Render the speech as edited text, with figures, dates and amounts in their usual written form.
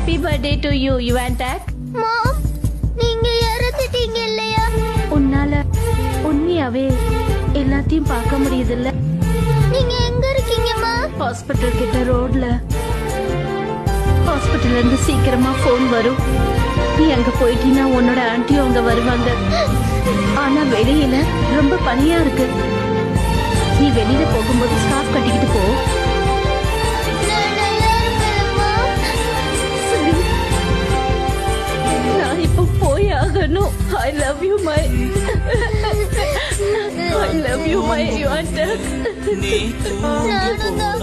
Happy birthday to you யுவான்டாக். Mom, நீங்க இறந்துட்டீங்க இல்லையா? உன்னால உண்மையாவே எல்லாத்தையும் பார்க்க முடியுதுல்ல. நீங்க எங்க இருக்கீங்கம்மா? ஹாஸ்பிட்டல் கிட்ட ரோட்ல. ஹாஸ்பிட்டல்ல இருந்து சீக்கிரமா போன் வரும். நீ அங்க போயிட்டீன்னா உன்னோட ஆன்ட்டியும் அங்க வருவாங்க. ஆனா வெளியில ரொம்ப பனியா இருக்கு. நீ வெளியில போகும்போது ஸ்கார்ஃப் கட்டிக்கிட்டு போ. நான் நல்லா இருப்பேன்மா. நான் இப்ப போய் ஆகணும். I love you my I love you my யுவான்டாக். நானும் தான்.